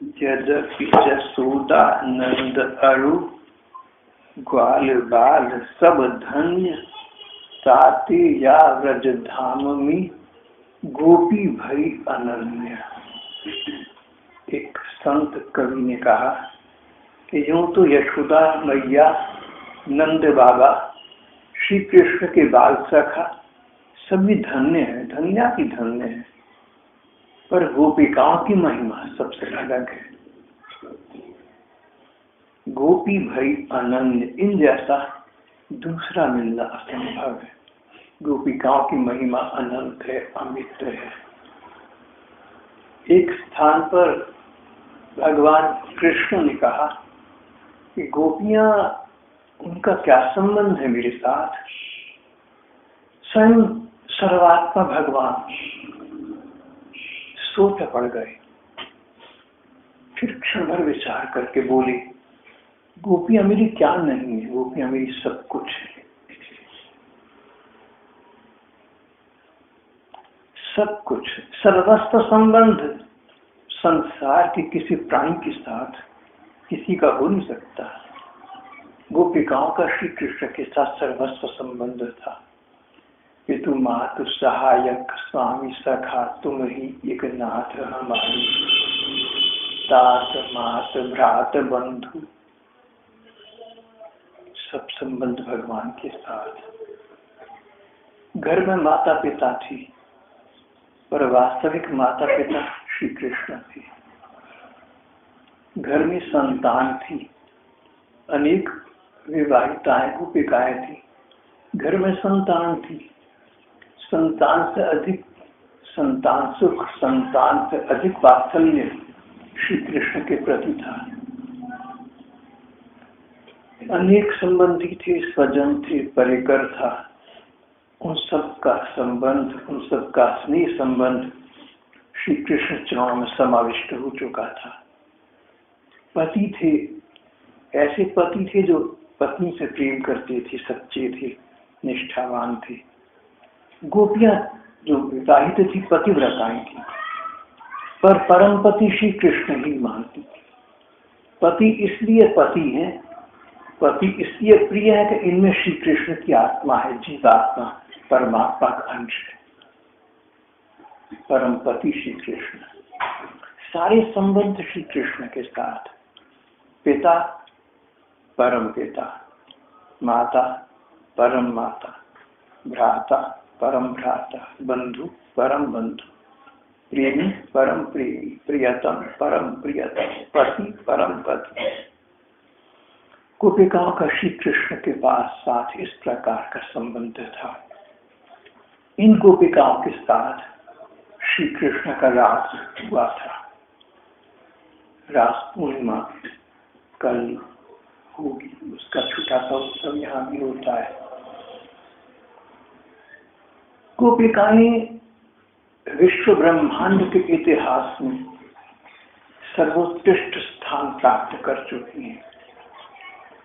यद्यपि जसोदा नंद अरु ग्वाल बाल सब धन्य, ताते या व्रज धाम में गोपी भई अनन्य। एक संत कवि ने कहा कि यूं तो यशोदा मैया, नंद बाबा, श्री कृष्ण के बाल सखा सभी धन्य है, धन्या की धन्य है, पर गोपिकाओं की महिमा सबसे अलग है। गोपी भई अनन्य, इन जैसा दूसरा मिलना असंभव है। गोपिकाओं की महिमा अनंत है, अमित है। एक स्थान पर भगवान कृष्ण ने कहा कि गोपियां, उनका क्या संबंध है मेरे साथ। स्वयं सर्वात्मा भगवान सोच पड़ गए। फिर क्षण भर विचार करके बोले, गोपियां मेरी क्या नहीं है, गोपियां मेरी सब कुछ है। सब कुछ, सर्वस्व संबंध संसार के किसी प्राणी के साथ किसी का हो नहीं सकता। गोपिकाओं का श्री कृष्ण के साथ सर्वस्व संबंध था। पितु मातु सहायक स्वामी सखा, तुम ही एक नाथ हमारी। तात मात भ्रात बंधु, सब संबंध भगवान के साथ। घर में माता पिता थी, पर वास्तविक माता पिता श्री कृष्ण थे। घर में संतान थी, अनेक विवाहिताएं गोपिकाएं थी। घर में संतान थी, संतान से अधिक संतान सुख, संतान से अधिक वात्सल्य श्री कृष्ण के प्रति था। अनेक संबंधी थे, स्वजन थे, परिकर था। उन सब का संबंध, उन सब का स्नेह संबंध श्री कृष्ण चरणों में समाविष्ट हो चुका था। पति थे, ऐसे पति थे जो पत्नी से प्रेम करते थे, सच्चे थे, निष्ठावान थे। गोपियां जो विवाहित थी, पतिव्रताएं थी, पर परम पति श्री कृष्ण ही मानती थी। पति इसलिए पति है, पति इसलिए प्रिय है कि इनमें श्री कृष्ण की आत्मा है, जीवात्मा, परमात्मा का अंश है। परम पति श्री कृष्ण, सारे संबंध श्री कृष्ण के साथ। पिता परम पिता, माता परम माता, भ्राता परम भ्राता, बंधु परम बंधु, प्रेमी परम प्रेमी, प्रियतम परम प्रियतम, पति परम पति। गोपिकाओं का श्री कृष्ण के पास साथ इस प्रकार का संबंध था। इन गोपिकाओं के साथ श्री कृष्ण का रास हुआ था। रास पूर्णिमा कल होगी, उसका छोटा सा उत्सव यहाँ भी होता है। गोपिकाएं विश्व ब्रह्मांड के इतिहास में सर्वोत्कृष्ट स्थान प्राप्त कर चुकी हैं।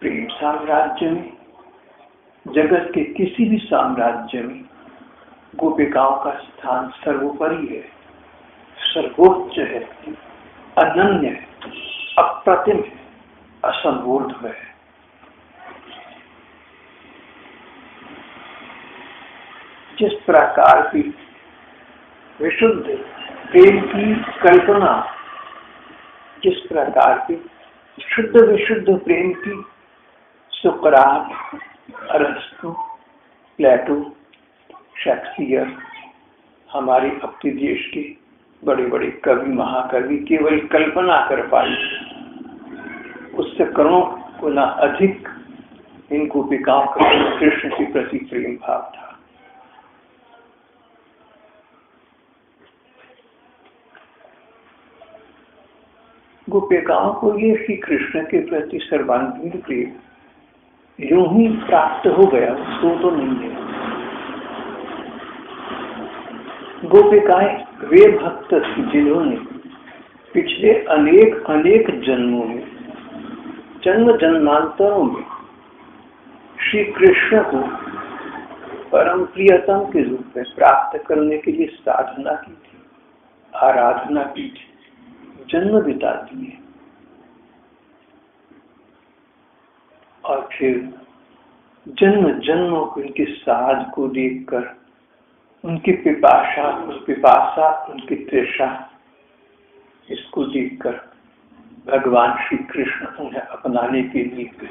प्रेम साम्राज्य में, जगत के किसी भी साम्राज्य में गोपिकाओं का स्थान सर्वोपरि है, सर्वोच्च है, अनन्य है, अप्रतिम है, असंबोध है। जिस प्रकार की विशुद्ध प्रेम की कल्पना, जिस प्रकार की शुद्ध विशुद्ध प्रेम की सुकरात, अरस्तु, प्लेटो, शेक्सपियर, हमारे अपने देश के बड़े बड़े कवि महाकवि केवल कल्पना कर पाए, उससे करोड़ों गुना अधिक इन गोपिकाओं का कृष्ण के प्रति प्रेम भाव था। गोपिकाओं को ये श्री कृष्ण के प्रति सर्वांगीण प्रेम यूं ही प्राप्त हो गया, तो नहीं है। गोपिकाएं वे भक्त थी जिन्होंने पिछले अनेक अनेक जन्मों में, जन्म जन्मांतरों में श्री कृष्ण को परम प्रियतम के रूप में प्राप्त करने के लिए साधना की थी, आराधना की थी, जन्म बिता दिए और फिर जन्म जन्मों को उनके साध को देखकर उनकी पिपासा उनकी तृषा, इसको देखकर भगवान श्री कृष्ण उन्हें अपनाने के लिए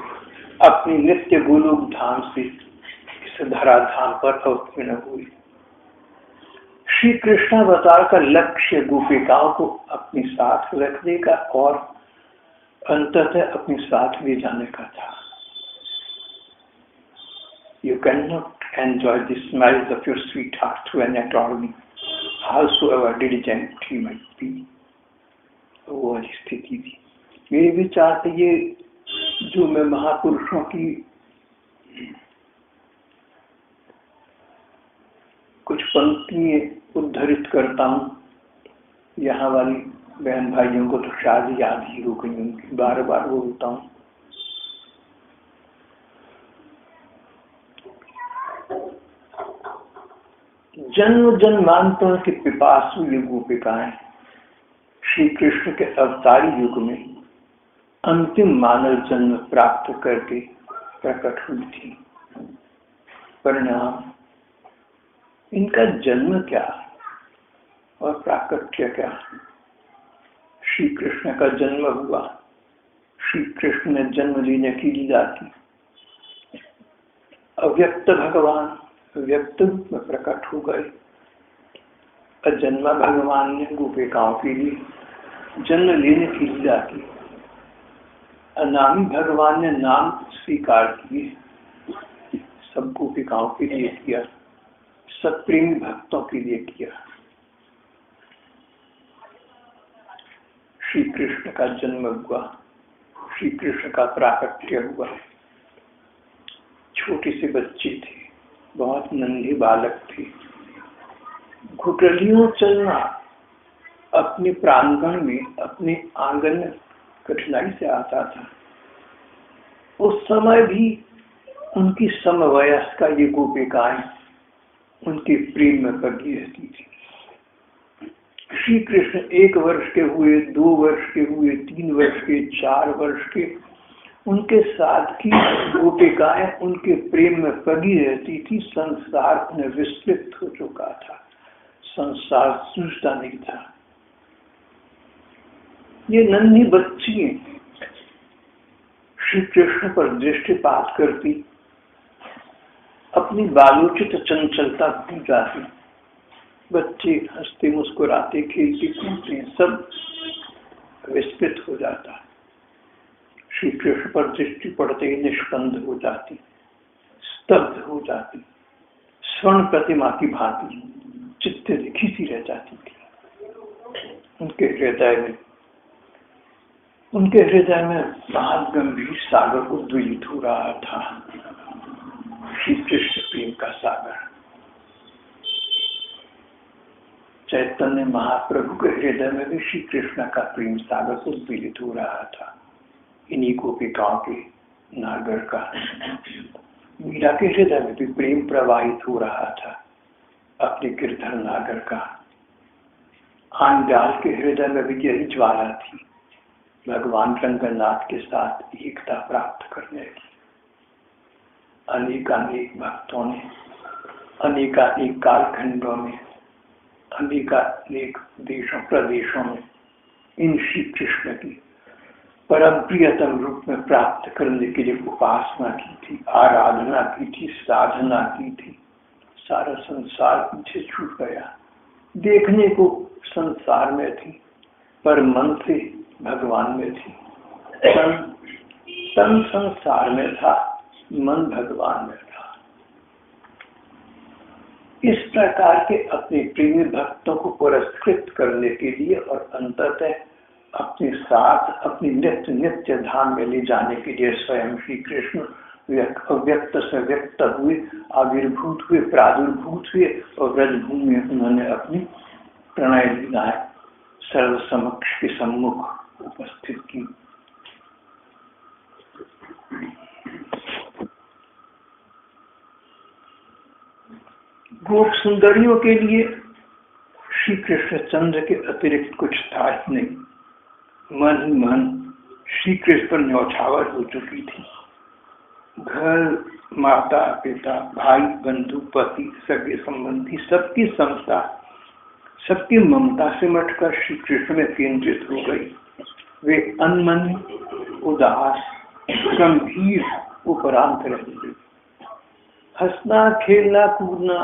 अपनी नित्य गोलोक धाम से इस धराधाम पर अवतीर्ण हुए। श्री कृष्णावतार का लक्ष्य गोपिकाओं को अपने साथ रखने का और अंततः अपने साथ ले जाने का था। You cannot enjoy the smiles of your sweetheart through an attorney, howsoever diligent he might be. वो वाली स्थिति थी। मेरे विचार से ये जो मैं महापुरुषों की कुछ पंक्तियां उद्धृत करता हूँ, यहाँ वाली बहन भाइयों को तो शायद याद ही हो गई, उनकी बार बार बोलता हूँ। जन्म जन्मांतर के पिपासु ये गोपिकाएं श्री कृष्ण के अवतारी युग में अंतिम मानव जन्म प्राप्त करके प्रकट हुई थी। परिणाम इनका जन्म क्या और प्राकट्य क्या? श्री कृष्ण का जन्म हुआ, श्री कृष्ण ने जन्म लेने की लीला की। अव्यक्त भगवान व्यक्त रूप में प्रकट हो गए। अजन्मा भगवान ने गोपिकाओं के लिए जन्म लेने की लीला की। अनामी भगवान ने नाम स्वीकार किए, सब गोपिकाओं के लिए किया, सब प्रेमी भक्तों के लिए किया। श्री कृष्ण का जन्म हुआ, श्री कृष्ण का प्राकट्य हुआ। छोटे से बच्चे थे, बहुत नन्हे बालक थे। घुटलियों चलना अपने प्रांगण में, अपने आंगन में कठिनाई से आता था। उस समय भी उनकी समवयस्का ये गोपिकाएं उनके प्रेम में पड़ी रहती थी। श्री कृष्ण 1 वर्ष के हुए, 2 वर्ष के हुए, 3 वर्ष के, 4 वर्ष के, उनके साथ की गोपिकाएं उनके प्रेम में पड़ी रहती थी। संसार उन्हें विस्तृत हो चुका था, संसार सूझता नहीं था। ये नन्ही बच्ची श्री कृष्ण पर दृष्टिपात करती, अपनी बालोचित चंचलता भूल जाती। बच्चे हंसते मुस्कुराते खेलते कूदते सब विस्तृत हो जाता। श्री कृष्ण पर दृष्टि पड़ते ही निष्पन्द हो जाती, स्तब्ध हो जाती, स्वर्ण प्रतिमा की भांति चित्त लिखी सी रह जाती थी। उनके हृदय में महागंभीर सागर उद्वेलित हो रहा था, श्री कृष्ण प्रेम का सागर। चैतन्य महाप्रभु के हृदय में भी श्री कृष्ण का प्रेम सागर उद्वेलित हो रहा था। इन्हीं गोपिकाओं के नागर का, मीरा के हृदय में भी प्रेम प्रवाहित हो रहा था, अपने गिरधर नागर का। आंडाल के हृदय में भी यही ज्वाला थी, भगवान रंगनाथ के साथ एकता प्राप्त करने की। अनेकानेक भक्तों ने अनेकानेक कालखंडों में, अनेकानेक देशों प्रदेशों में इन श्री कृष्ण की परम प्रियतम रूप में प्राप्त करने के लिए उपासना की थी, आराधना की थी, साधना की थी। सारा संसार पीछे छूट गया। देखने को संसार में थी, पर मन से भगवान में थी। तन संसार में था, मन भगवान में था। इस प्रकार के अपने प्रेमी भक्तों को पुरस्कृत करने के लिए और अंततः अपने साथ अपनी नित्य नित्य धाम में ले जाने के लिए स्वयं श्री कृष्ण व्यक्त से व्यक्त हुए, आविर्भूत हुए, प्रादुर्भूत हुए और ब्रजभूमि में उन्होंने अपनी प्रणय लीलाएं सर्व समक्ष के सम्मुख उपस्थित की। गोप सुंदरियों के लिए श्री कृष्ण चंद्र के अतिरिक्त कुछ था ही नहीं। मन ही मन श्री कृष्ण पर न्यौछावर हो चुकी थी। घर, माता पिता, भाई बंधु, पति, सगे संबंधी, सबकी समता, सबकी ममता से मटकर श्री कृष्ण में केंद्रित हो गई। वे अनमनी, उदास, गंभीर, उपरांत रह गई। हंसना, खेलना, कूदना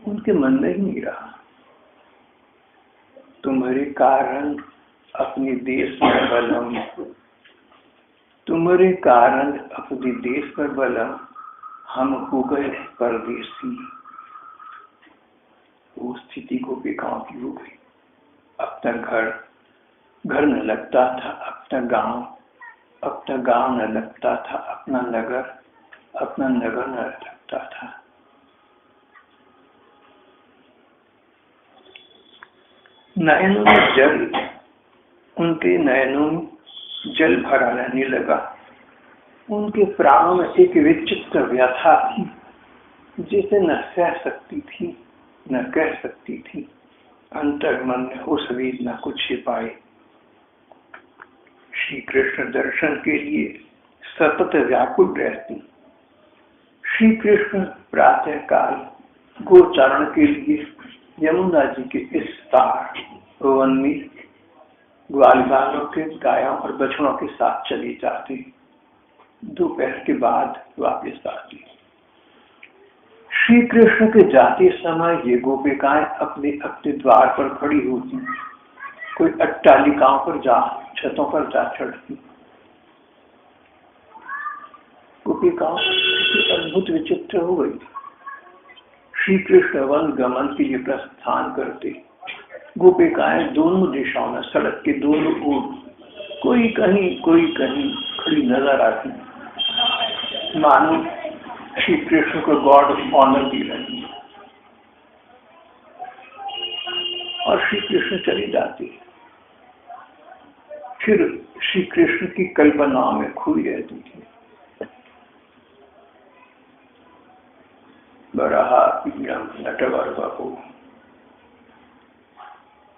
उनके मन में ही नहीं रहा। तुम्हारे कारण अपने देश में बलम, तुम्हारे कारण अपने देश पर बलम, हम हो गए परदेसी। वो स्थिति को बेगांव की हो गई। अपना घर न लगता था, अपना गांव न लगता था, अपना नगर न लगता था। नयनों में जल, उनके नयनों में जल भरा रहने लगा। उनके प्राणों में एक विचित्र व्यथा थी, जिसे न सह सकती थी, न कह सकती थी। अंतर्मन में उस वेदना को छिपाए श्री कृष्ण दर्शन के लिए सतत व्याकुल रहती। श्री कृष्ण प्रातः काल गोचारण के लिए यमुना जी के इस पार वन में ग्वाल बालों के, गायों और बछड़ों के साथ चली जाती। दोपहर के बाद वापस आती। श्री कृष्ण के जाते समय ये गोपिकाएं अपने अपने द्वार पर खड़ी होती, कोई अट्टालिकाओं पर छतों पर जा चढ़ती। गोपिकाओं की अद्भुत विचित्र हो गई। श्री कृष्ण वन गमन के लिए प्रस्थान करते। गोपिकाएं दोनों दिशाओं में, सड़क के दोनों ओर, कोई कहीं खड़ी नजर आती, मानो श्री कृष्ण को गॉड ऑफ ऑनर दी रही। और श्री कृष्ण चली जाती। फिर श्री कृष्ण की कल्पनाओं में खोई रहती थी। बरहा पीड़म नटवर्वपो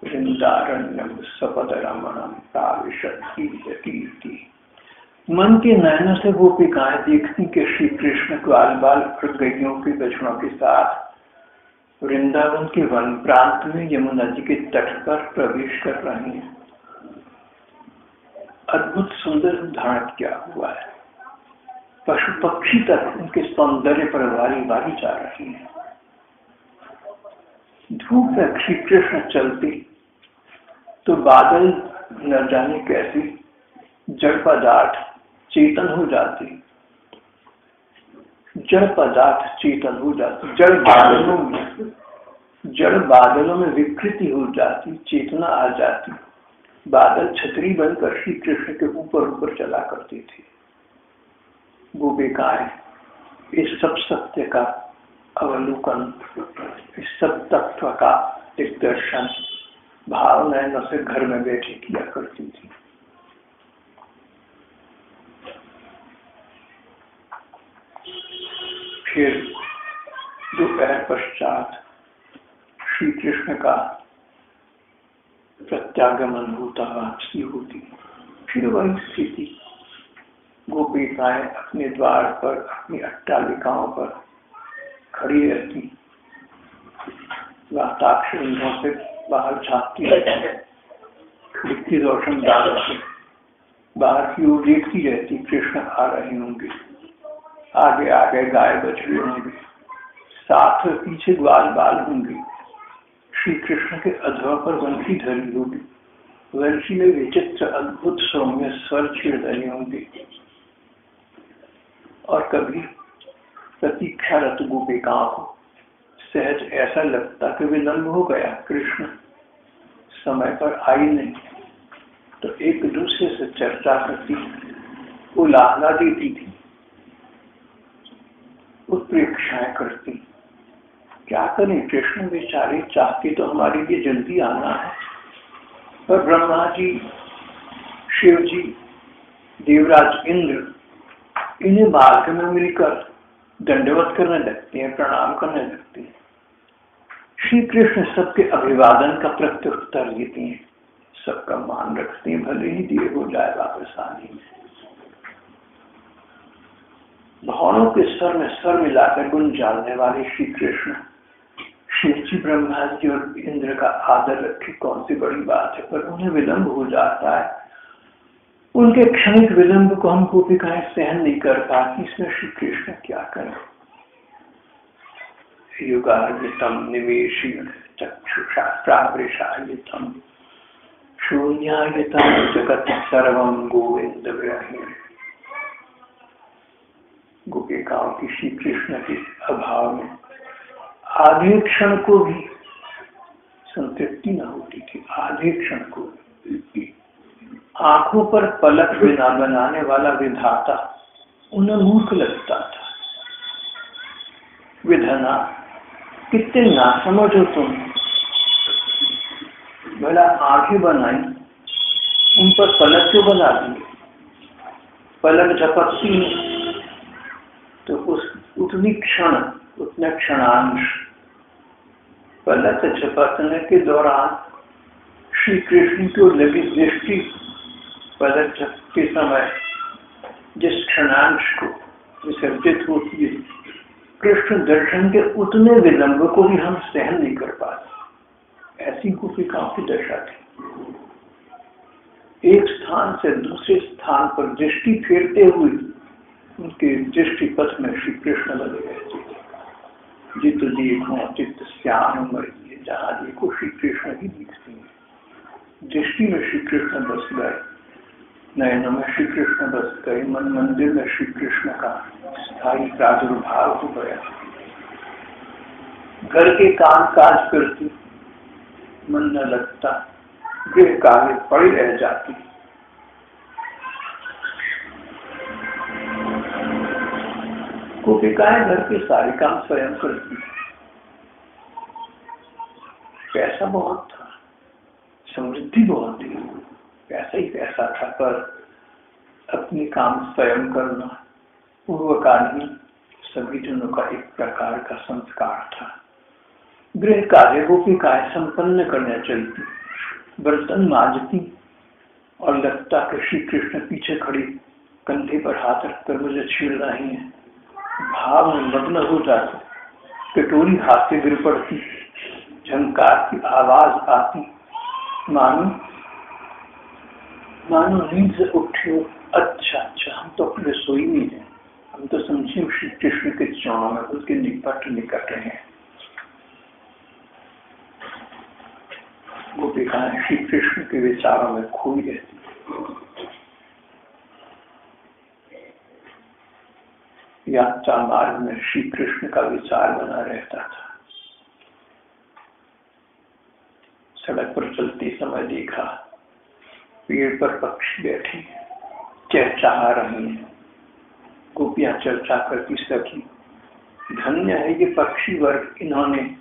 वृंदारण्यम सपद रमणम कीर्ति। मन के नयनों से गोपिकाएं देखती कि श्री कृष्ण ग्वाल बाल और गैयों के बछड़ों के साथ वृंदावन के वन प्रांत में यमुना जी के तट पर प्रवेश कर रहे हैं। अद्भुत सुंदर धारण किया हुआ है। पशु पक्षी तक उनके सौंदर्य पर वारी वारी जा रही है। धूप में श्री कृष्ण चलते तो बादल न जाने कैसे जड़ पदार्थ चेतन हो जाते। जड़ पदार्थ चेतन हो जाते। जड़ बादलों में विकृति हो जाती, चेतना आ जाती। बादल छतरी बनकर श्री कृष्ण के ऊपर चला करते थे। गोपिकाएं इस सब सत्य का अवलोकन, इस सब तत्व का एक दर्शन भाव नयनों से घर में बैठी किया करती थी। फिर दोपहर पश्चात श्री कृष्ण का प्रत्यागमन होता, वापसी होती। फिर वही स्थिति, गोपिकाएं अपने द्वार पर, अपनी अट्टालिकाओं पर खड़ी रहती, वाताक्षरियों से बाहर झांकती रहती, खिड़की रोशन डाल के बाहर की ओर देखती रहती। कृष्ण आ रहे होंगे, आगे आगे गाय बछड़े होंगे, साथ पीछे ग्वाल बाल होंगे। श्री कृष्ण के अधवा पर वंशी धरी होगी, वंशी में विचित्र अद्भुत सौम्य स्वर छिड़ रहे होंगे। और कभी प्रतीक्षारत गोपिकाओं को सहज ऐसा लगता कि विलंब हो गया, कृष्ण समय पर आई नहीं, तो एक दूसरे से चर्चा करती, उलाहना देती थी, उत्प्रेक्षाएं करती। क्या करें, कृष्ण बेचारे चाहते तो हमारे लिए जल्दी आना है, पर ब्रह्मा जी, शिव जी, देवराज इंद्र इन्हें मार्ग में मिलकर दंडवत करने लगते हैं, प्रणाम करने लगते हैं। श्री कृष्ण सबके अभिवादन का प्रत्युत्तर देते हैं, सबका मान रखते हैं, भले ही देर हो जाए वापस आने में। भावों के स्वर में स्वर मिलाकर गुण जानने वाले श्री कृष्ण शिव जी ब्रह्मा जी और इंद्र का आदर रखे, कौन सी बड़ी बात है, पर उन्हें विलंब हो जाता है। उनके क्षणिक विलंब को हम गोपिकाएं सहन नहीं कर पाती, इसमें श्री कृष्ण क्या करें। युगार्जितम निवेशी चक्षुषास्त्रावृषायितम शून्यायतम जगत सर्वम गोविंद विरहिणी। गोपिकाओं की श्री कृष्ण के अभाव में आधे क्षण को भी संतृप्ति न होती थी। आधे क्षण को आंखों पर पलक बिना बनाने वाला विधाता उन्हें मूर्ख लगता था। विधना कितने नासमझ हो तुम, भला आंखें बनाई, उन पर पलक क्यों बना दी? पलक झपकती तो उतनी क्षण, उतना क्षणांश पलक झपकने के दौरान श्री कृष्ण को लगी दृष्टि पलक झपकते समय जिस क्षणांश को विसर्जित होती है, कृष्ण दर्शन के उतने विलंब को भी हम सहन नहीं कर पाते। ऐसी गोपिकाओं की दशा थी। एक स्थान से दूसरे स्थान पर दृष्टि फेरते हुए उनके दृष्टि पथ में श्री कृष्ण लगे रहते थे। जित देखो चित्त श्याम मरिए, जहाँ देखो श्री कृष्ण ही दिखते हैं। दृष्टि में श्री कृष्ण बस गए, नयनों में श्री कृष्ण बस गए, मन मंदिर में श्री कृष्ण का स्थायी प्रादुर्भाव हो गया। घर के काम काज करती मन न लगता, गृह कार्य पड़ी रह जाती। गोपिकाएं घर के सारे काम स्वयं करती। पैसा बहुत था, समृद्धि बहुत थी, पैसा ही पैसा था, पर अपने काम स्वयं करना पूर्व काल में सभी जनों का एक प्रकार का संस्कार था। गृह कार्य गोपिकाएं संपन्न करने चलती, बर्तन मांजती और लगता कि श्री कृष्ण पीछे खड़ी कंधे पर हाथ रखकर मुझे छीड़ रही है। भाव में मग्न हो जाती, कटोरी हाथ से गिर पड़ती, झंकार की आवाज आती, मानो नींद से उठे हो। अच्छा हम तो अपने सोई नहीं है, हम तो समझे श्री कृष्ण के चरणों में उसके निकट रहे हैं। गोपिकाएं श्री कृष्ण के विचारों में खोई रहती। यात्रा मार्ग में श्री कृष्ण का विचार बना रहता था। सड़क पर चलते समय देखा पेड़ पर पक्षी बैठे चहचहा रहे हैं। गोपियां चर्चा करती सकी, धन्य है ये पक्षी वर्ग, इन्होंने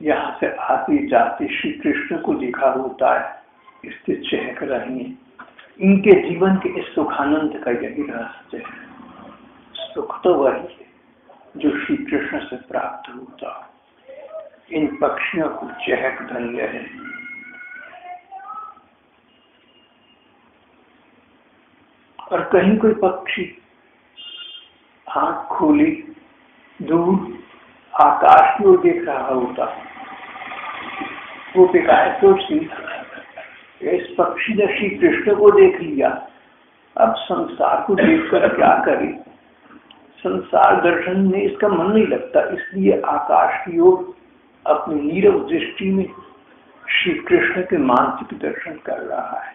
यहाँ से आते जाते श्री कृष्ण को देखा होता है, इससे चहक रही हैं। इनके जीवन के इस सुखानंद का यही रहस्य है। सुख तो वही है जो श्री कृष्ण से प्राप्त होता। इन पक्षियों को चहक धन्य है। और कहीं कोई पक्षी आंख खोली दूर आकाश की ओर देख रहा होता, वो गोपिकाएं सोचती, इस पक्षी ने श्री कृष्ण को देख लिया, अब संसार को देखकर क्या करे। संसार दर्शन में इसका मन नहीं लगता, इसलिए आकाश की ओर अपनी नीरव दृष्टि में श्री कृष्ण के मानसिक दर्शन कर रहा है।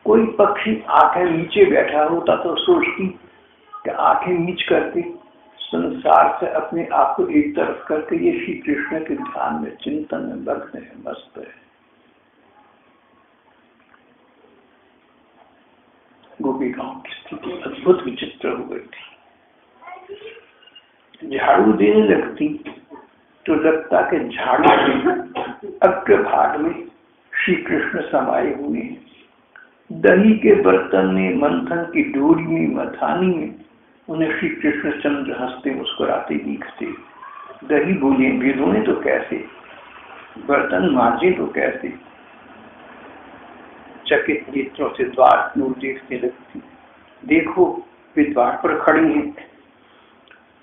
कोई पक्षी आंखें नीचे बैठा होता तो सोचती कि आंखें नीच करके संसार से अपने आप को एक तरफ करके ये श्री कृष्ण के ध्यान में, चिंतन में मग्न है, मस्त है। गोपिकाओं की स्थिति अद्भुत विचित्र हो गई थी। झाड़ू देने लगती तो लगता कि झाड़ू के अग्रभाग में श्री कृष्ण समाये हुए हैं। दही के बर्तन में, मंथन की डोरी में, मथानी में उन्हें श्री कृष्ण चंद्र हंसते मुस्कुराते दिखते। दही बोले भिगोने तो कैसे, बर्तन मांजे तो कैसे, चकित नेत्रों से द्वार की ओर देखने लगती। देखो, वे द्वार पर खड़ी हैं।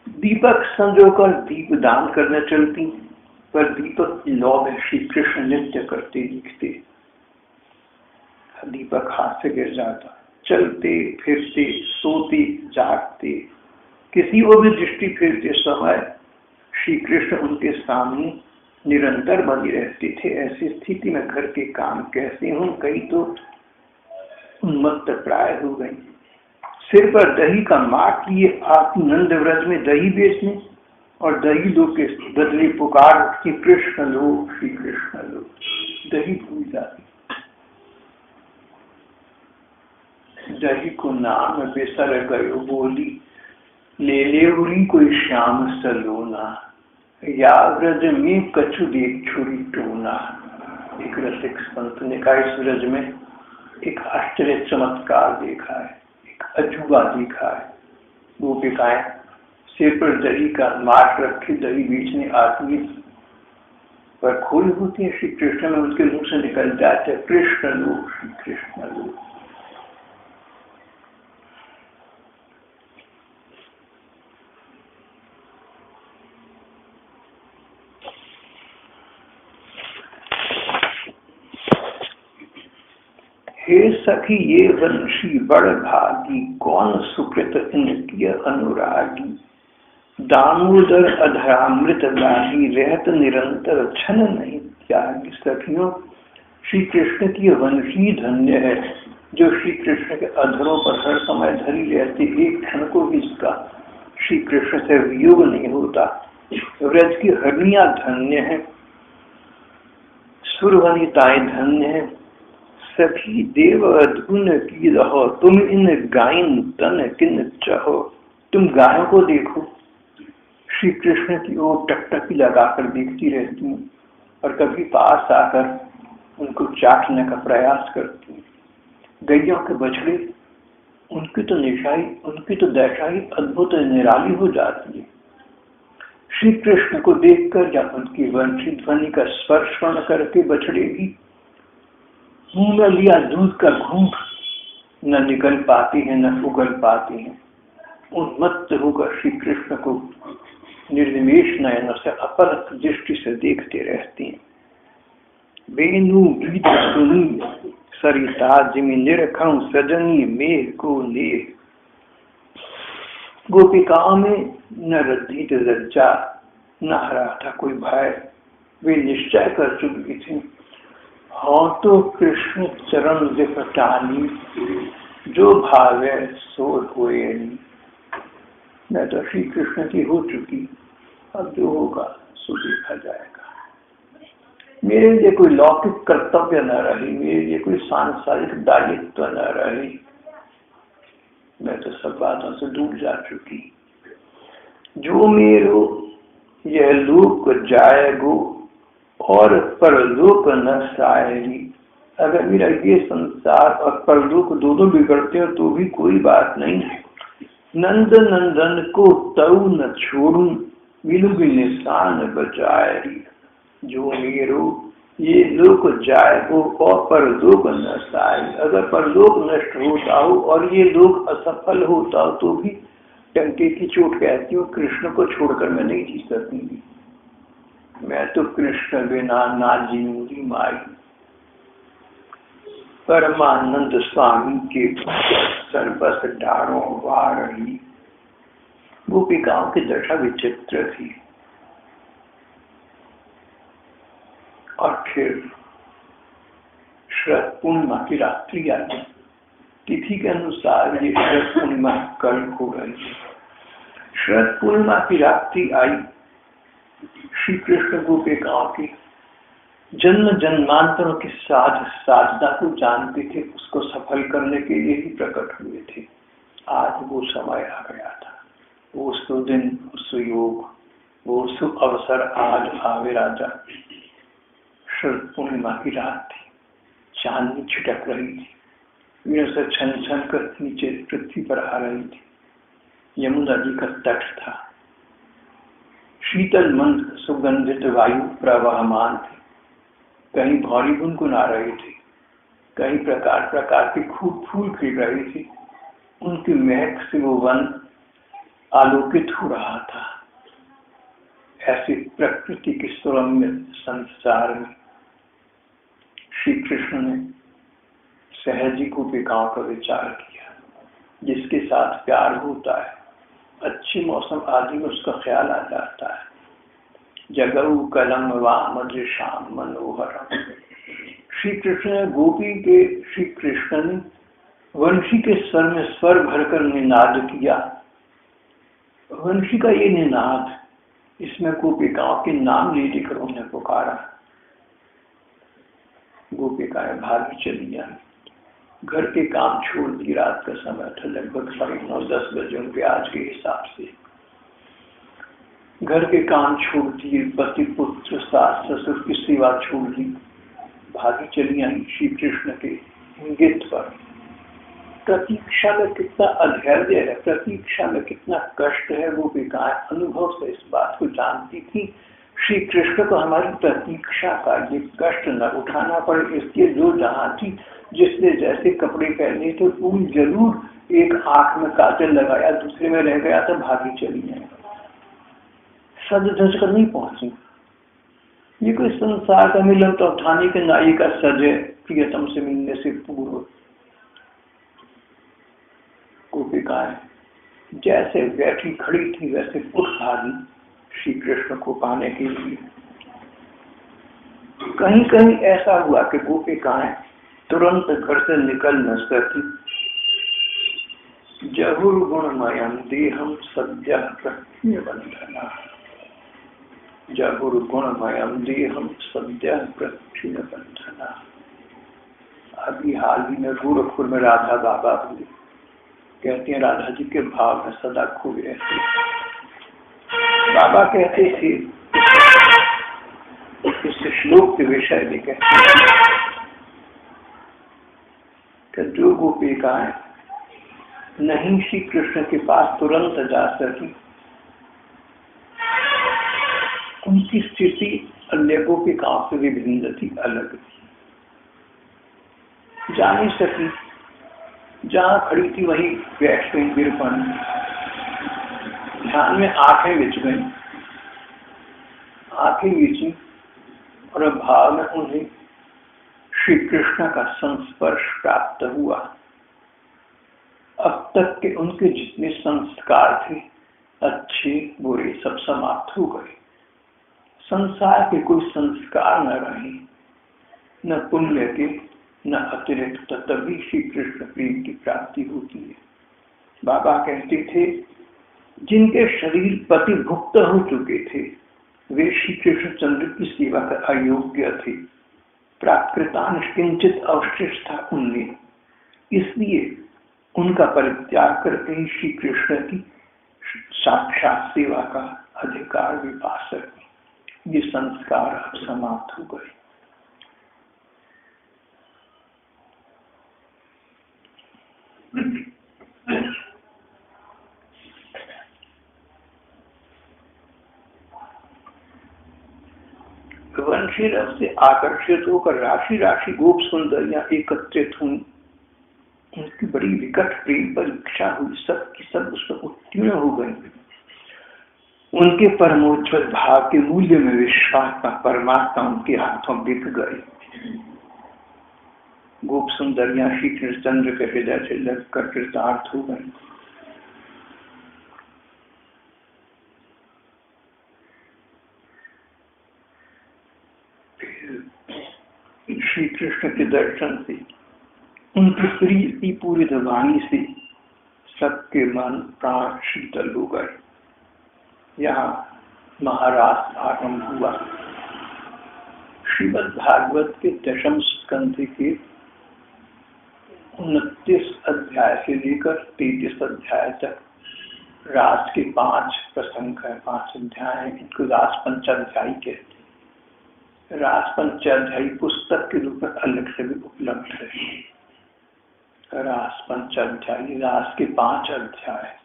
दीपक संजोकर दीप दान करने चलती, पर दीपक की लौ में श्री कृष्ण नृत्य करते दिखते। दीपक हाथ से गिर जाता। चलते फिरते, सोते जागते, किसी को भी दृष्टि फेरते समय श्री कृष्ण उनके सामने निरंतर बने रहते थे। ऐसी स्थिति में घर के काम कैसे हों? कई तो उन्मत्त प्राय हो गई। सिर पर दही का माट लिए आप नंद व्रज में दही बेचने और दही लो के बदले पुकार श्री कृष्ण लो, श्री कृष्ण लो। दही भूल जाती। दही को नाम बेसर गयो बोली, ले ले उरी कोई श्याम सलोना, या व्रज में कछु देख छुरी टोना। एक रसिक संत ने कहा, इस व्रज में एक आश्चर्य चमत्कार देखा है, एक अजूबा देखा है। गोपिकाएं सिर पर दही का माट रखे दही बेचने आती है, पर खोई होती है श्री कृष्ण में, उसके मुंह से निकल जाते हैं कृष्ण लो, श्री कृष्ण लो। हे सखी ये वंशी बड़ भागी, कौन सुकृत इनकी अनुरागी। दामोदर अधरामृत लाही, रहत निरंतर छन नहीं त्यागी। सखियों, श्री कृष्ण की वंशी धन्य है, जो श्री कृष्ण के अधरों पर हर समय धरी रहती। एक क्षण को भी इसका श्री कृष्ण से वियोग नहीं होता। व्रज की हरनियां धन्य है, सुरवनिताएं धन्य है। सखी देव अधुन की रहो, तुम इन गायन तन किन चाहो। तुम गायों को देखो, श्री कृष्ण की ओर टकटकी लगाकर देखती रहती हूँ और कभी पास आकर उनको चाटने का प्रयास करती हूँ। गैयों के बछड़े, उनकी तो दशा ही अद्भुत निराली हो जाती है। श्री कृष्ण को देखकर या उनकी वंशी ध्वनि का स्पर्शन करके बछड़े भी मुंह में लिया दूध का घूंट न निकल पाती है न उगल पाती है। उन्मत्त होकर श्री कृष्ण को निर्निमेष नयनों से अपलक दृष्टि से देखते रहती हैं। वेणु गीत सुनी सरिता, जिमि निरखं सजनी मेघ को नेह। गोपिकाओं में न रद्धि लज्जा न हरा था कोई भय। वे निश्चय कर चुकी थी, हाँ तो कृष्ण चरण विपटानी, जो भावे सो होए। मैं तो श्री कृष्ण की हो चुकी, अब जो होगा सो देखा जाएगा। मेरे लिए कोई लौकिक कर्तव्य न रही, मेरे लिए कोई सांसारिक दायित्व न रही। मैं तो सब बातों से दूर जा चुकी। जो मेरो यह लोक जाएगो और परलोक न सायरी। अगर मेरा ये संसार और परलोक दोनों बिगड़ते हो तो भी कोई बात नहीं। नंद नंदन को तऊ न छोड़ू, मिलूंगी निशान बजायरी। जो मेरो ये लोक जाएगो और परलोक न सायरी। अगर परलोक नष्ट होता हो और ये लोक असफल होता हो तो भी टंके की चोट कहती हूँ, कृष्ण को छोड़कर मैं नहीं जी सकूंगी। मैं तो कृष्ण बिना ना जीऊंगी माई। परमानंद स्वामी के सर्वस डारों वारही। गोपिकाओं की दशा विचित्र थी। और फिर शरद पूर्णिमा की रात्रि आई। तिथि के अनुसार ये शरद पूर्णिमा कल हो रही। शरद पूर्णिमा की रात्रि आई। श्री कृष्ण गोपिकाओं की जन्म जन्मांतरों की साधना को जानते थे, उसको सफल करने के लिए ही प्रकट हुए थे। आज वो समय आ गया था, वो सुदिन, सुयोग, वो शुभ अवसर आज आवे राजा। शरद पूर्णिमा की रात थी, चांदनी छिटक रही थी, वीर से छन छन कर नीचे पृथ्वी पर आ रही थी। यमुना नदी का तट था, शीतल मंद सुगंधित वायु प्रवाहमान थे, कहीं भौरी गुनगुना रहे थे। कई प्रकार प्रकार के खूब फूल खिल रही थी। उनकी महक से वो वन आलोकित हो रहा था। ऐसी प्रकृति के सुरम्य संसार में श्री कृष्ण ने सहजी गोपिकाओं का विचार किया। जिसके साथ प्यार होता है, अच्छे मौसम आदि में उसका ख्याल आ जाता है। जगऊ कलम वामृषाम मनोहरम। श्री कृष्ण ने गोपी के श्री कृष्ण ने वंशी के स्वर में स्वर भरकर निनाद किया। वंशी का ये निनाद, इसमें गोपिकाओं के नाम ले लेकर उन्हें पुकारा। गोपिकाएं भागी चली आई। घर के काम छोड़ दी। रात का समय था, लगभग 9:30 बजे उनके आज के हिसाब से। घर के काम छोड़ दिए, पति पुत्र सास ससुर की सेवा छोड़ दी, भागी चली आई श्री कृष्ण के इंगित पर। प्रतीक्षा में कितना अधैर्य है, प्रतीक्षा में कितना कष्ट है, वो गोपिकाएं अनुभव से इस बात को जानती थी। श्री कृष्ण को हमारी प्रतीक्षा का ये कष्ट न उठाना पड़े, इसलिए जो जहाँ थी, जिसने जैसे कपड़े पहने थे, पूरी जरूर एक आंख में काजल लगाया, दूसरे में रह गया तो भागी चली जाए। सज धज कर नहीं पहुंची। ये कोई संसार का मिलन तो उठाने के नायिका सजे प्रियतम से मिलने से पूर्व। गोपिकाएं जैसे बैठी खड़ी थी वैसे उठ भागी श्री कृष्ण को पाने के लिए। कहीं कहीं ऐसा हुआ कि गोपिकाएं तुरंत घर से निकल न सकी। जहुर गुणमयम देहम सद्य प्रत्यय बंधना। जहुर गुणमयम देहम सद्य प्रत्यय बंधना। अभी हाल ही में गोरखपुर में राधा बाबा हुए। कहते हैं राधा जी के भाव में सदा खोए रहते। बाबा कहते थे, इस श्लोक के विषय में कहते हैं कि जो गोपिकाएं नहीं श्री कृष्ण के पास तुरंत जा सकी, उनकी स्थिति अन्य गोपिकाओं से विभिन्न थी, अलग थी। जा नहीं सकी, जहां खड़ी थी वहीं बैठ गई, गिर पड़ी, ध्यान में आंखें बिछ गई, आंखें बिछी और भाव में उन्हें श्री कृष्ण का संस्पर्श प्राप्त हुआ। अब तक के उनके जितने संस्कार थे, अच्छे बुरे, सब समाप्त हो गए। संसार के कोई संस्कार न रहे, न पुण्य के न अतिरिक्त, तभी श्री कृष्ण प्रेम की प्राप्ति होती है। बाबा कहते थे, जिनके शरीर पतिभुक्त हो चुके थे वे श्री कृष्ण चंद्र की सेवा का अयोग्य थे। प्राकृतान किंचित अवशिष्ट था उनमें, इसलिए उनका परित्याग करके ही श्री कृष्ण की साक्षात सेवा का अधिकार भी पा सके। ये संस्कार अब समाप्त हो गए। वंशी रस से आकर्षित होकर राशि राशि गोप सुंदरियां एकत्रित हुई। उनकी बड़ी विकट प्रेम परीक्षा हुई, सब की सब उसमें उत्तीर्ण हो गई। उनके परमोच्चल भाव के मूल्य में विश्वास का परमात्मा उनके हाथों बिक गए। गोप सुंदरियां श्री कृष्णचंद्र के हृदय से लगकर कृतार्थ हो गई। श्री कृष्ण के दर्शन से, उनकी प्रीति पूरी वाणी से सबके मन प्राण शीतल हो गए। यहाँ महारास आरंभ हुआ। श्रीमद् भागवत के दशम स्कंध के 29 अध्याय से लेकर 33 अध्याय तक रास के 5 प्रसंग है, 5 अध्याय हैं। इनको रास पंचाध्यायी कहते हैं। रास पंचाध्यायी पुस्तक के रूप में अलग से भी उपलब्ध है। रास पंचाध्यायी, रास के 5 अध्याय।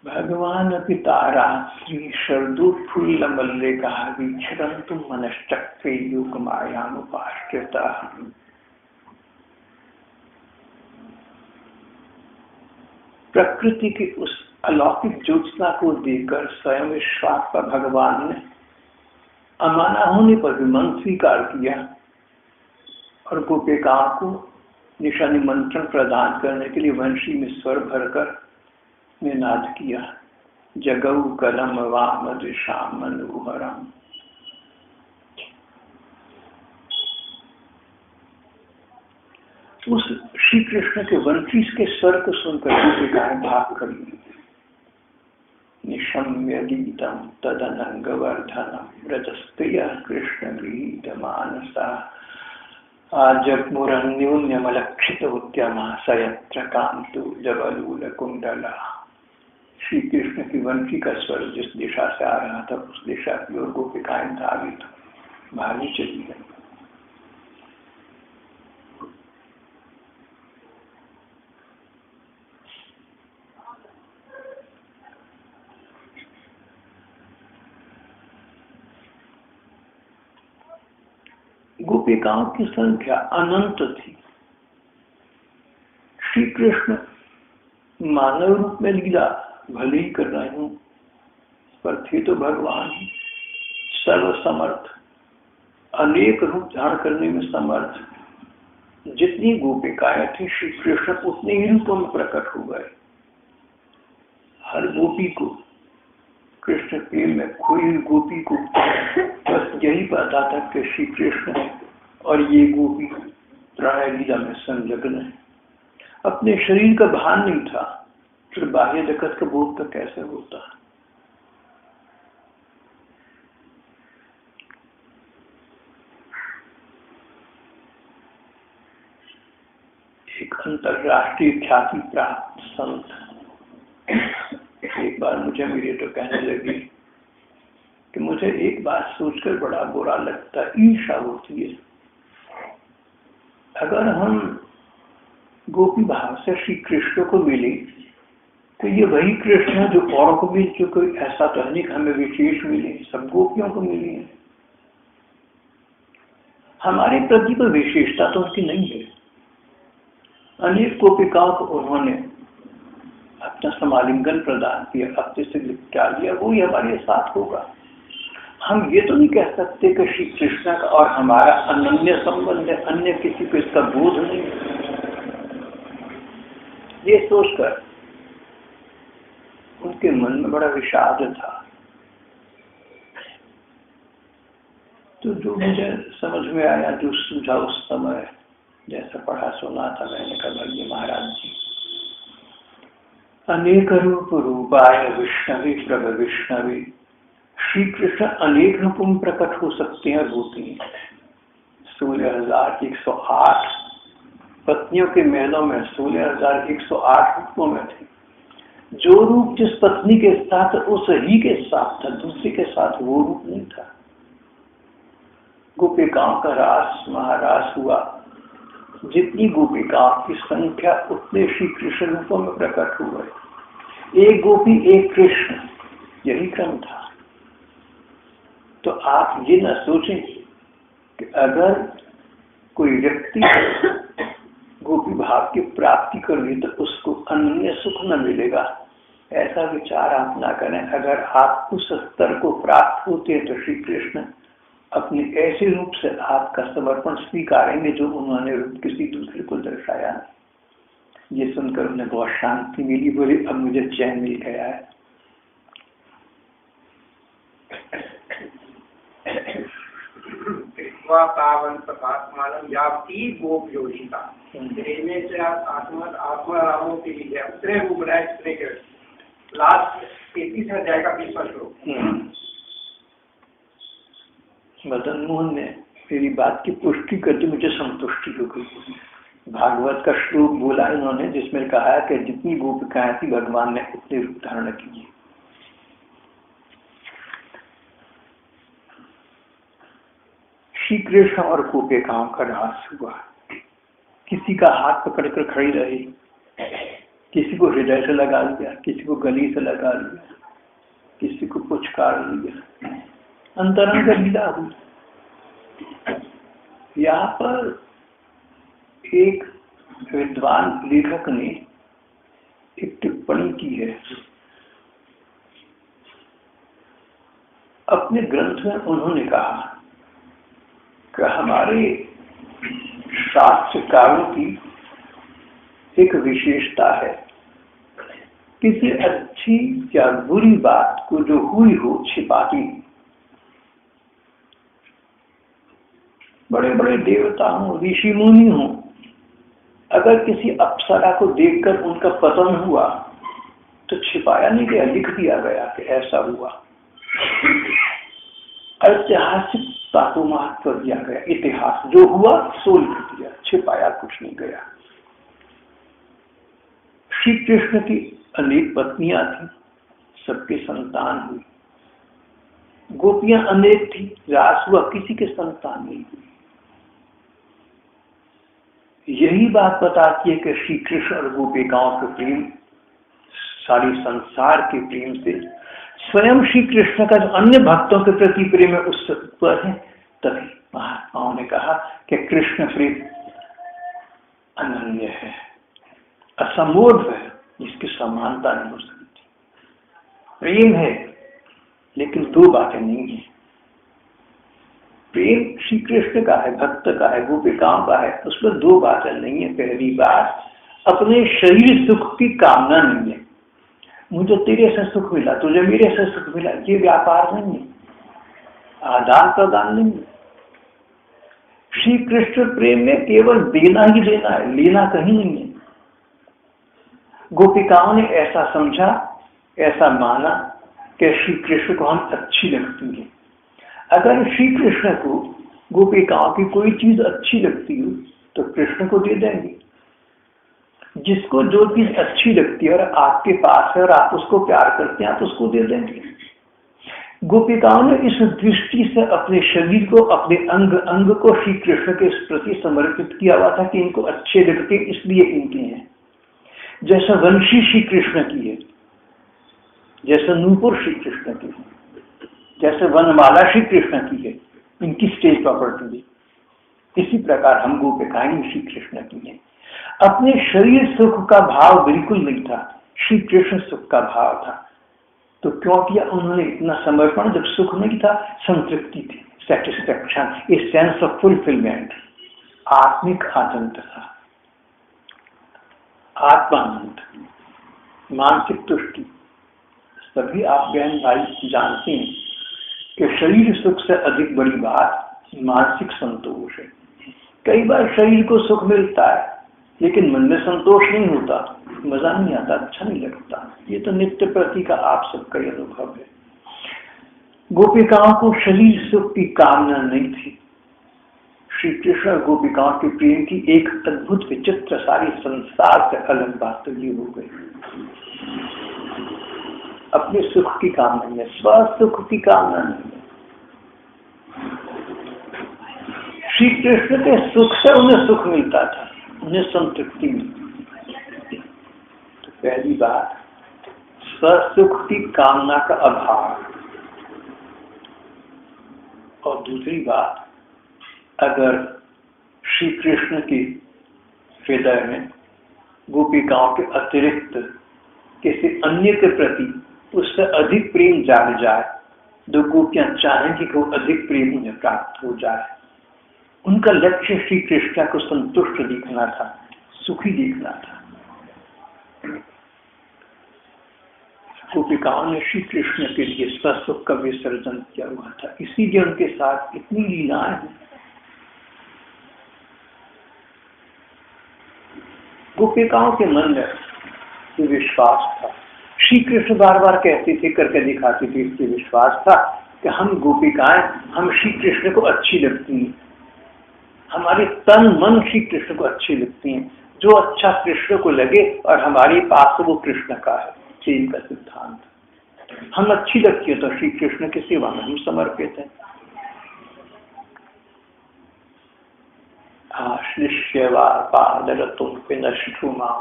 भगवान पिता रास श्री शरदूत्फुल्ल मल्लिका विचरन्तु मनश्चक्रे योग मायानुपाश्रिता। प्रकृति की उस अलौकिक ज्योत्सना को देखकर स्वयं विश्वास पर भगवान ने अमाना होने पर भी मन स्वीकार किया और गोपिकाओं को निशा निमंत्रण प्रदान करने के लिए वंशी में स्वर भरकर निनाद किया। जगऊ कलम वाम दिशाम मनोहरम। उस श्री कृष्ण के वंशी के स्वर को सुनकर गोपिकाएं भाग खड़ी। निशम्य गीतम तदनंगवर्धनम रजस्त्रिय कृष्ण गीत मानसा आजग्मुरन्यून्यमलक्षित उद्यमा सयत्र कांतु जबलूल कुंडला। श्री कृष्ण की वंशी का स्वर जिस दिशा से आ रहा था उस दिशा की ओर गोपिकाएं धावित भागी चली गई। गोपिकाओं की संख्या अनंत थी। श्री कृष्ण मानव रूप में लीला भले ही कर रहे हूं, पर थे तो भगवान ही, सर्व समर्थ, अनेक रूप धारण करने में समर्थ। जितनी गोपिकाएं थी श्री कृष्ण उतने ही रूपों में प्रकट हो गए। हर गोपी को कृष्ण प्रेम में खोई हुई गोपी को बस यही पता था कि श्री कृष्ण और ये गोपी प्रणय लीला में संलग्न है। अपने शरीर का भान नहीं था, फिर बाह्य जगत का बोध तो कैसे होता। एक अंतरराष्ट्रीय ख्याति प्राप्त संत एक बार मुझे मेरे तो कहने लगी कि मुझे एक बात सोचकर बड़ा बुरा लगता, ईर्ष्या होती है। अगर हम गोपी भाव से श्री कृष्ण को मिले तो ये वही कृष्ण है जो औरों को भी, जो कोई ऐसा तो नहीं हमें विशेष मिले, सब गोपियों को मिली है। हमारे प्रति कोई विशेषता तो उनकी नहीं है। अनेक गोपिकाओं को उन्होंने अपना समालिंगन प्रदान किया, अपने से लिपटा लिया, वो ही हमारे साथ होगा। हम ये तो नहीं कह सकते कि श्री कृष्ण का और हमारा अनन्य संबंध है, अन्य किसी को इसका बोध नहीं। ये सोचकर उनके मन में बड़ा विषाद था। तो जो मुझे समझ में आया, जो सूझा उस समय, जैसा पढ़ा सुना था, मैंने कहा भाई महाराज जी, अनेक रूप रूपाय विष्णवे प्रभ विष्णवे, श्री कृष्ण अनेक रूपों में प्रकट हो सकते हैं और होते हैं। 16,108 पत्नियों के महलों में 16,108 रूपों में थे। जो रूप जिस पत्नी के साथ उस ही के साथ था, दूसरे के साथ वो रूप नहीं था। गोपिकाओं का रास महारास हुआ। जितनी गोपिकाओं की संख्या उतने श्री कृष्ण रूपों में प्रकट हुए। एक गोपी एक कृष्ण, यही क्रम था। तो आप ये न सोचें कि अगर कोई व्यक्ति गोपी भाव की प्राप्ति कर ली तो उसको अन्य सुख न मिलेगा, ऐसा विचार आप ना करें। अगर आप उस स्तर को प्राप्त होते हैं तो श्री कृष्ण अपने ऐसे रूप से आपका समर्पण स्वीकारेंगे जो उन्होंने रूप किसी दूसरे को दर्शाया नहीं। ये सुनकर उन्हें बहुत शांति मिली, बोले अब मुझे चैन मिल गया है। पावन प्रकाशमानम व्याप्ति गोप योगिता प्रेमे से आत्मा आत्मा रामों के लिए उतरे रूप बनाए के लास्ट 33 अध्याय का 20वां श्लोक। मदन मोहन ने मेरी बात की पुष्टि करके मुझे संतुष्टि हो गई। भागवत का श्लोक बोला इन्होंने जिसमें कहा है कि जितनी गोपिकाएं थी भगवान ने उतने रूप धारण किए। श्री कृष्ण और गोपिकाओं का रास हुआ। किसी का हाथ पकड़कर खड़ी रही, किसी को हृदय से लगा लिया, किसी को गली से लगा लिया, किसी को पुचकार लिया, अंतरंग लीला हुई। यहाँ पर एक विद्वान लेखक ने एक टिप्पणी की है। अपने ग्रंथ में उन्होंने कहा कि हमारे शास्त्रकारों की एक विशेषता है, किसी अच्छी या बुरी बात को जो हुई हो छिपाती। बड़े बड़े देवता हों, ऋषि मुनि हों, अगर किसी अप्सरा को देखकर उनका पतन हुआ तो छिपाया नहीं गया, लिख दिया गया कि ऐसा हुआ। ऐतिहासिक बातों महत्व दिया गया, इतिहास जो हुआ सो लिख दिया, छिपाया कुछ नहीं गया। श्री कृष्ण की अनेक पत्नियां थी, सबकी संतान हुई। गोपियां अनेक थी, रास हुआ, किसी के संतान नहीं हुई। यही बात बताती है कि श्री कृष्ण और गोपिकाओं का प्रेम सारी संसार के प्रेम से, स्वयं श्री कृष्ण का जो अन्य भक्तों के प्रति प्रेम है उससे ऊपर है। तभी महात्माओं ने कहा कि कृष्ण प्रेम अनन्य है, असंबोध है, जिसकी समानता नहीं हो सकती। प्रेम है लेकिन दो बातें नहीं है। प्रेम श्री कृष्ण का है, भक्त का है, गोपिकाओं का है, उसमें दो बातें नहीं है। पहली बात, अपने शरीर सुख की कामना नहीं है। मुझे तेरे से सुख मिला, तुझे मेरे से सुख मिला, ये व्यापार नहीं है, आदान प्रदान नहीं है। श्री कृष्ण प्रेम में केवल देना ही देना है, लेना कहीं नहीं है। गोपिकाओं ने ऐसा समझा, ऐसा माना कि श्री कृष्ण को हम अच्छी लगती है। अगर श्री कृष्ण को गोपिकाओं की कोई चीज अच्छी लगती हो तो कृष्ण को दे देंगे। जिसको जो चीज अच्छी लगती है और आपके पास है और आप उसको प्यार करते हैं, आप उसको दे देंगे। गोपिकाओं ने इस दृष्टि से अपने शरीर को, अपने अंग अंग को श्री कृष्ण के प्रति समर्पित किया हुआ था कि इनको अच्छे लगते इसलिए इनके हैं। जैसा वंशी श्री कृष्ण की है, जैसे नूपुर श्री कृष्ण की है, जैसे वनमाला श्री कृष्ण की है, इनकी स्टेज प्रॉपर्टी है। इसी प्रकार हम गोपिकाएं श्री कृष्ण की हैं। अपने शरीर सुख का भाव बिल्कुल नहीं था, श्री कृष्ण सुख का भाव था। तो क्यों किया उन्होंने इतना समर्पण? जब सुख नहीं था, संतृप्ति थी, satisfaction, a sense of fulfilment, आत्मिक आनंद था, आत्मानंद, मानसिक तुष्टि। सभी आप बहन भाई जानते हैं कि शरीर सुख से अधिक बड़ी बात मानसिक संतोष है। कई बार शरीर को सुख मिलता है लेकिन मन में संतोष नहीं होता, मजा नहीं आता, अच्छा नहीं लगता। ये तो नित्य प्रति का आप सबका ही अनुभव है। गोपिकाओं को शरीर सुख की कामना नहीं थी। श्री कृष्ण और गोपिकाओं के प्रेम की एक अद्भुत विचित्र सारी संसार से अलग बात तो ये हो गई। अपने सुख की कामना नहीं है, स्व सुख की कामना नहीं है। श्री कृष्ण के सुख से उन्हें सुख मिलता था, उन्हें संतृप्ति मिलती। तो पहली बात, स्वसुख की कामना का अभाव। और दूसरी बात, अगर श्री कृष्ण के हृदय में गोपिकाओं के अतिरिक्त किसी अन्य के प्रति उससे अधिक प्रेम जाग जाए, तो गोपियां चाहेंगी कि वो अधिक प्रेम उन्हें प्राप्त हो जाए। उनका लक्ष्य श्री कृष्ण को संतुष्ट दिखना था, सुखी दिखना था। गोपिकाओं ने श्री कृष्ण के लिए स्वसुख का विसर्जन किया हुआ था, इसीलिए उनके साथ इतनी लीलाएं हैं। गोपिकाओं के मन में ये विश्वास था, श्री कृष्ण बार बार कहते थे, करके दिखाते थे, इसलिए विश्वास था कि हम गोपिकाएं, हम श्री कृष्ण को अच्छी लगती हैं, हमारे तन मन श्री कृष्ण को अच्छी लगती हैं। जो अच्छा कृष्ण को लगे और हमारे पास वो कृष्ण का है, प्रेम का सिद्धांत। हम अच्छी लगती है तो श्री कृष्ण की सेवा में हम समर्पित हैं। आश्लिष्यवा पादरतुं पिनष्टुमां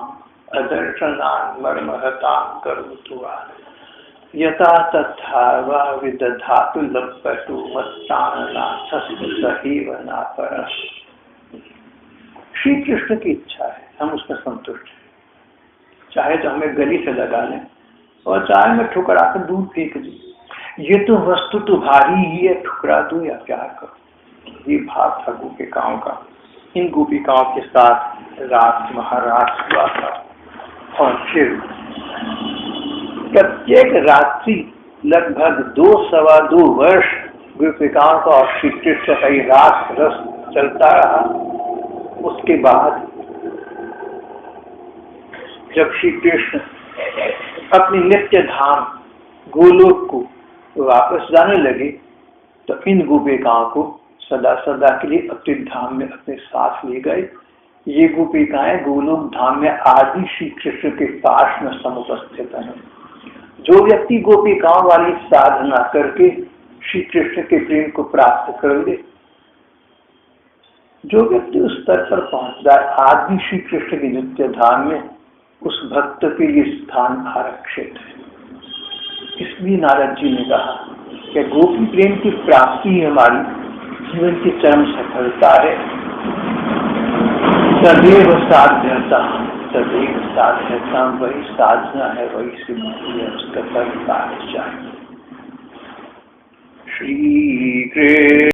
अदर्शनान् मर्महतां करोतु यथा तथा वा विदधातु लभ्यतु मत्ताननाथस्तु सहीव नापरः। श्री कृष्ण की इच्छा है, हम उसमें संतुष्ट हैं। चाहे तो हमें गली से लगा लें और चाहे मैं ठुकरा कर दूर फेंक दूं। ये तो वस्तु तो भारी ही है, ठुकरा दूं या प्यार करूं। ये भाव था गोपिकाओं का। इन गोपिकाओं के साथ रात महाराज हुआ था और फिर प्रत्येक रात्रि लगभग 2-2.25 वर्ष गोपिकाओं का और श्री कृष्ण का ये रास रस चलता रहा। उसके बाद जब श्री कृष्ण अपने नित्य धाम गोलोक को वापस जाने लगे तो इन गोपिकाओं को सदा सदा के लिए अपने धाम में अपने साथ ले गए। ये गोपिकाएं गोलोक धाम में आदि श्री कृष्ण के पास में समुपस्थित हैं। जो व्यक्ति गोपिकाओं वाली साधना करके श्री कृष्ण के प्रेम को प्राप्त कर ले, जो व्यक्ति उस स्तर पर पहुंच जाए आदि श्री कृष्ण के नित्य धाम में, उस भक्त के लिए स्थान आरक्षित है। इसलिए नारद जी ने कहा कि गोपी प्रेम की प्राप्ति हमारी जीवन की चरम सफलता है। सदैव साध्यता, सदैव साध्यता, वही साधना है, वही सिद्धि है, उसका फल पाना चाहिए। श्री कृष्ण।